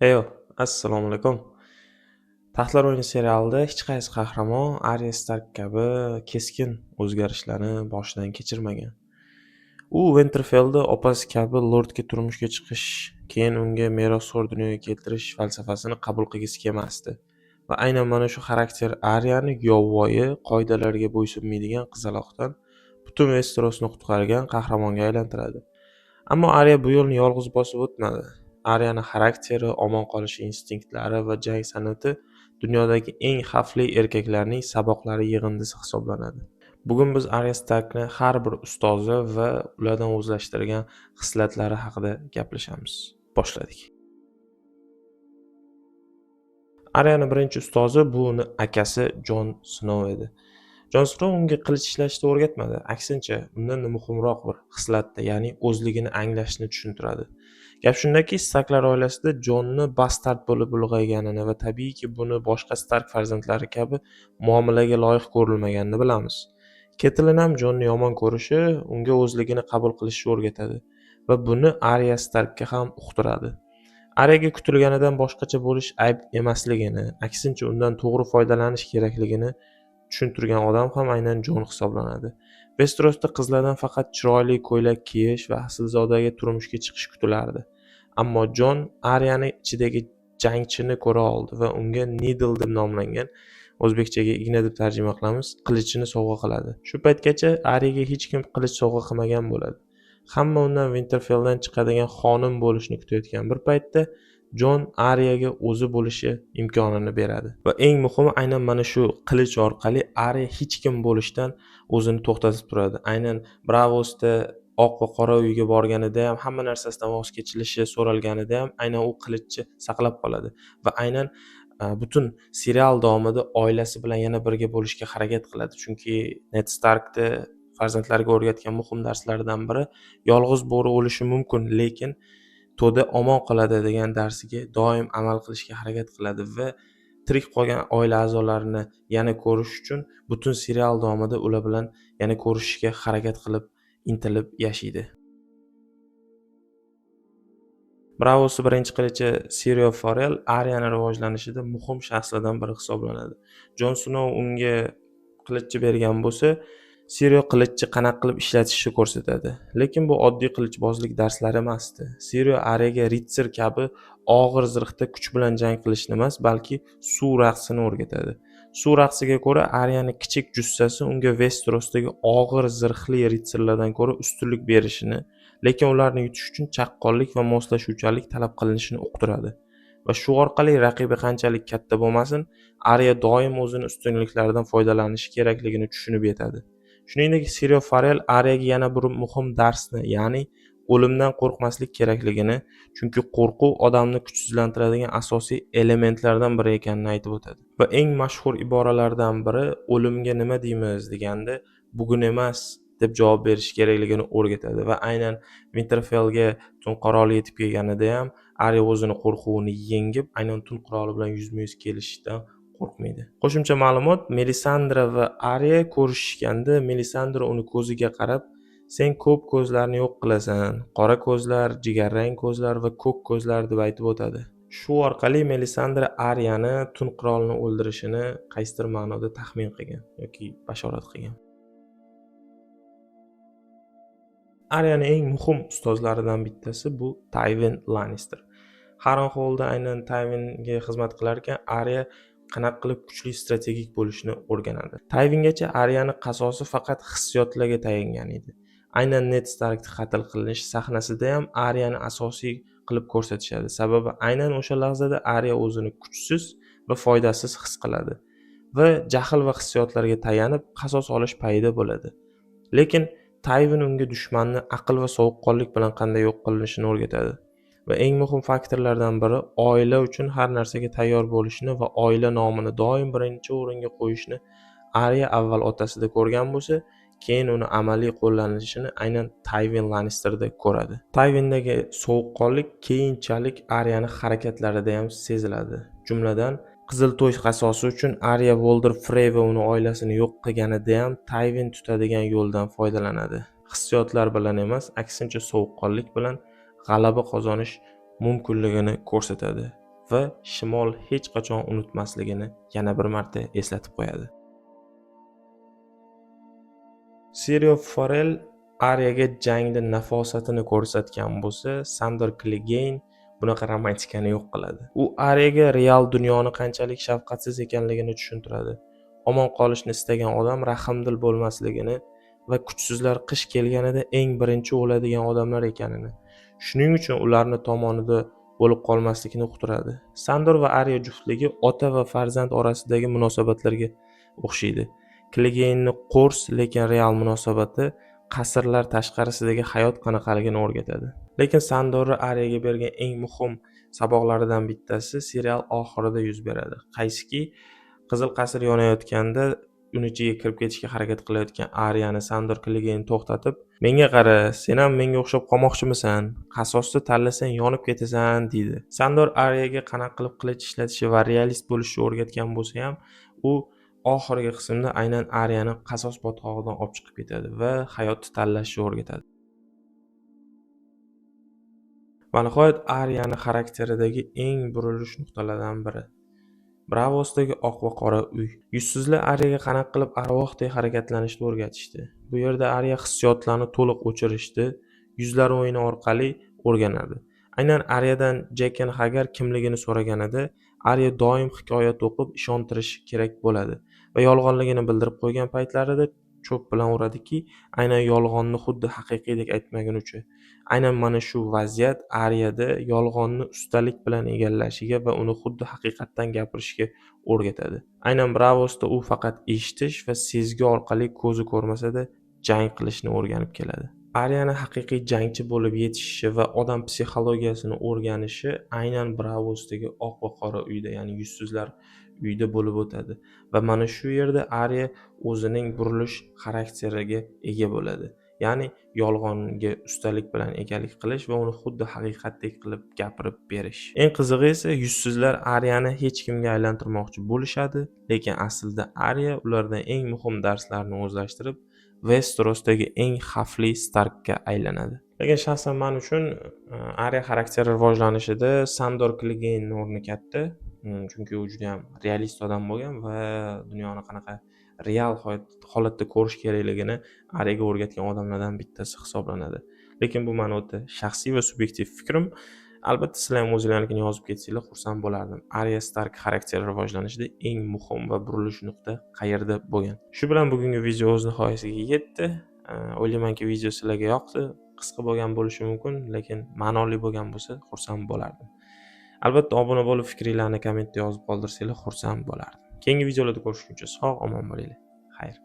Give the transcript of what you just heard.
Eyo, assalomu alaykum. Taxtlar o'yini serialida hech qaysi qahramon Arya Stark kabi keskin o'zgarishlarni boshidan kechirmagan. U Winterfellda opasi kabi lordga turmushga chiqish, keyin unga merosxo'r dunyoga keltirish falsafasini qabul qilgisi kelmasdi. Va aynan mana shu xarakter Aryani yovvoyi, qoidalarga bo'ysunmaydigan qizaloqdan butun Westerosni qutqargan qahramonga aylantiradi. Ammo Arya bu yo'lni yolg'iz bosib o'tmadi. Aryani xarakteri, omon qolish instinktlari va jang san'ati dunyodagi eng xavfli erkaklarning saboqlari yig'indisi hisoblanadi. Bugun biz Arya Starkni har bir ustozi va ulardan o'zlashtirgan xislatlari haqida gaplashamiz. Boshladik. Aryani birinchi ustozi bu uni akasi Jon Snow edi. Jon Snow unga qilich ishlashni o'rgatmadi, aksincha, undan muhimroq bir xislatda, ya'ni o'zligini anglashni tushuntiradi. Gap shundaki, Starklar oilasida Jonni bastard bo'lib ulg'ayganini va tabiiyki buni boshqa Stark farzandlari kabi muomalaga loyiq ko'rilmaganini bilamiz. Catelyn ham Jonni yomon ko'rishi, unga o'zligini qabul qilishni o'rgatadi va buni Arya Starkka ham uqtiradi. Aryaga kutilganidan boshqacha bo'lish ayb emasligini, aksincha undan to'g'ri foydalanish kerakligini tushuntirgan odam ham aynan Jon hisoblanadi. Westerosda qizlardan faqat chiroyli ko'ylak kiyish va aslzodaga turmushga chiqish kutilardi. Ammo Jon Aryani ichidagi jangchini ko'ra oldi va unga Needle deb nomlangan, o'zbekchaga igna deb tarjima qilamiz, qilichini sovg'a qiladi. Shu paytgacha Aryaga hech kim qilich sovg'a qilmagan bo'ladi. Hamma undan Winterfelldan chiqadigan xonim bo'lishni kutayotgan bir paytda Jon Aryaga o'zi bo'lishi imkonini beradi. Va eng muhimi aynan mana shu qilich orqali Arya hech kim bo'lishdan o'zini to'xtatib turadi. Aynan Bravosda oq va qora uyga borganida ham, hamma narsasidan voz kechilishi so'ralganida ham aynan u qilichni saqlab qoladi va aynan butun serial davomida oilasi bilan yana birga bo'lishga harakat qiladi. Chunki Ned Starkni farzandlariga o'rgatgan muhim darslaridan biri yolg'iz bo'ri o'lishi mumkin, lekin to'da omon qoladi degan darsiga doim amal qilishga harakat qiladi va tirik qolgan oila a'zolarini yana ko'rish uchun butun serial davomida ular bilan yana ko'rishishga harakat qilib, intilib yashaydi. Bravosning birinchi qilichi Syrio Forel Aryani rivojlanishida muhim shaxslardan biri hisoblanadi. Jon Snow unga qilichni bergan bo'lsa, Syrio qilichni qanaqa qilib ishlatishni ko'rsatadi. Lekin bu oddiy qilichbozlik darslari emasdi. Syrio Aryaga Ritser kabi og'ir zirhda kuch bilan jang qilishni emas, balki suv raqsini o'rgatadi. Suv raqsiga ko'ra Aryani kichik jussasi unga Westerosdagi og'ir zirhli Ritserlardan ko'ra ustunlik berishini, lekin ularni yutish uchun chaqqonlik va moslashuvchanlik talab qilinishini uqtiradi. Va shu orqali raqibi qanchalik katta bo'lmasin, Arya doim o'zini ustunliklaridan foydalanishi kerakligini tushunib yetadi. Shuningdek, Syrio Forel Aryaga yana bir muhim darsni, ya'ni o'limdan qo'rqmaslik kerakligini, chunki qo'rquv odamni kuchsizlantiradigan asosiy elementlardan biri ekanini aytib o'tadi. Va eng mashhur iboralardan biri o'limga nima deymiz deganda, bugun emas deb javob berish kerakligini o'rgatadi va aynan Winterfellga tun quroli yetib kelganida ham Arya o'zini qo'rquvini yengib, aynan tun quroli bilan yuzma-yuz kelishdan qo'rqmaydi. Qo'shimcha ma'lumot: Melisandre va Arya ko'rishishganda Melisandre uni ko'ziga qarab, "Sen ko'p ko'zlarni yo'q qilasan. Qora ko'zlar, jigarrang ko'zlar va ko'k ko'zlar" deb aytib o'tadi. Shu orqali Melisandre Aryani tun qurolini o'ldirishini qaysidir ma'noda taxmin qilgan yoki bashorat qilgan. Aryaning eng muhim ustozlaridan bittasi bu Tywin Lannister. Harrenhalda aynan Tywinga xizmat qilar ekan, Arya qanaqa qilib kuchli strategik bo'lishni o'rganadi. Tywingacha Aryani qasosi faqat hissiyotlarga tayangan edi. Aynan Ned Starkning qatl qilinish sahnasida ham Aryani asosiy qilib ko'rsatishadi. Sababi aynan o'sha lahzada Arya o'zini kuchsiz va foydasiz his qiladi va jahl va hissiyotlarga tayanib qasos olish payida bo'ladi. Lekin Tywin unga dushmanni aql va sovuqqonlik bilan qanday yo'q qilinishini o'rgatadi. Va eng muhim faktorlardan biri oila uchun har narsaga tayyor bo'lishni va oila nomini doim birinchi o'ringa qo'yishni Arya avval otasida ko'rgan bo'lsa, keyin uni amaliy qo'llanishini aynan Tywin Lannisterda ko'radi. Tywindagi sovuqqonlik keyinchalik Aryaning harakatlarida ham seziladi. Jumladan, Qizil to'y qasosi uchun Arya Walder Frey va uni oilasini yo'q qilganida ham Tywin tutadigan yo'ldan foydalanadi. Hissiyotlar bilan emas, aksincha sovuqqonlik bilan g'alaba qozonish mumkinligini ko'rsatadi. va shimol hech qachon unutmasligini yana bir marta eslatib qo'yadi. Sirio Farrell Aryaga jangda nafosatini ko'rsatgan bo'lsa, Sandor Clegane bunaqa romantikani yo'q qiladi. U Aryaga real dunyoni qanchalik shafqatsiz ekanligini tushuntiradi. Omon qolishni istagan odam rahmdil bo'lmasligini va kuchsizlar qish kelganida eng birinchi o'ladigan odamlar ekanini, shuning uchun ularni tomonida bo'lib qolmaslikni uqtiradi. Sandor va Arya juftligi ota va farzand orasidagi munosabatlarga o'xshaydi. Clegane'ni qo'rs lekin real munosabati qasrlar tashqarisidagi hayot qanaqaligini o'rgatadi. Lekin Sandorni Aryaga bergan eng muhim saboqlaridan bittasi serial oxirida yuz beradi. Qaysiki, Qizil qasr yonayotganda uni ichiga kirib ketishga harakat qilayotgan Aryani Sandor Clegane to'xtatib, "Menga qara, sen ham menga o'xshab qolmoqchimisan? Qasosni tanlasang yonib ketasan", deydi. Sandor Aryaga qanaqa qilib qilich ishlatishi va realist bo'lishni o'rgatgan bo'lsa ham, u oxirgi qismda aynan Aryani qasos botqog'idan olib chiqib ketadi va hayotni tanlashni o'rgatadi. Va nihoyat Aryani xarakteridagi eng burilish nuqtalaridan biri Bravosdagi oq va qora uy. Yuzsizlar Aryaga qanaqa qilib arvohdek harakatlanishni o'rgatishdi. Bu yerda Arya hissiyotlarni to'liq o'chirishdi, yuzlar o'yini orqali o'rganadi. Aynan Aryadan Jaqen Hagar kimligini so'raganida, Arya doim hikoyat o'qib ishontirishi kerak bo'ladi va yolg'onligini bildirib qo'ygan paytlarida cho'p bilan uradiki, aynan yolg'onni xuddi haqiqiydek aytmagunicha. Aynan mana shu vaziyat Aryada yolg'onni ustalik bilan egallashiga va uni xuddi haqiqatdan gapirishga o'rgatadi. Aynan Bravosda u faqat eshitish va sezgi orqali ko'zi ko'rmasa-da jang qilishni o'rganib keladi. Aryani haqiqiy jangchi bo'lib yetishishi va odam psixologiyasini o'rganishi aynan Bravosdagi oq va qora uyda, ya'ni yuzsizlar uyda bo'lib o'tadi va mana shu yerda Arya o'zining burilish xarakteriga ega bo'ladi. Ya'ni yolg'onga ustalik bilan egalik qilish va uni xuddi haqiqatdek qilib gapirib berish. Eng qizig'i esa yuzsizlar Aryani hech kimga aylantirmoqchi bo'lishadi, lekin aslida Arya ulardan eng muhim darslarni o'zlashtirib, Westerosdagi eng xavfli Starkka aylanadi. Lekin shaxsan men uchun Arya xarakteri rivojlanishida Sandor Clegane'ning o'rni katta. Chunki u juda ham realist odam bo'lgan va dunyoni qanaqa real holatda ko'rish kerakligini Aryaga o'rgatgan odamlardan bittasi hisoblanadi. Lekin bu meni o'ta shaxsiy va subyektiv fikrim. Albatta sizlar ham o'zinglarnikini yozib ketsanglar xursand bo'lardim. Arya Stark xarakteri rivojlanishida eng muhim va burilish nuqta qayerda bo'lgan? Shu bilan bugungi video o'z nihoyasiga yetdi. O'ylaymanki video sizlarga yoqdi. Qisqa bo'lgan bo'lishi mumkin, lekin ma'noli bo'lgan bo'lsa xursand bo'lardim. Albatta obuna bo'lib fikringizni kommentda yozib qoldirsanglar xursand bo'lardim. Keyingi videolarda ko'rishguncha sog'-omon bo'linglar. Xayr.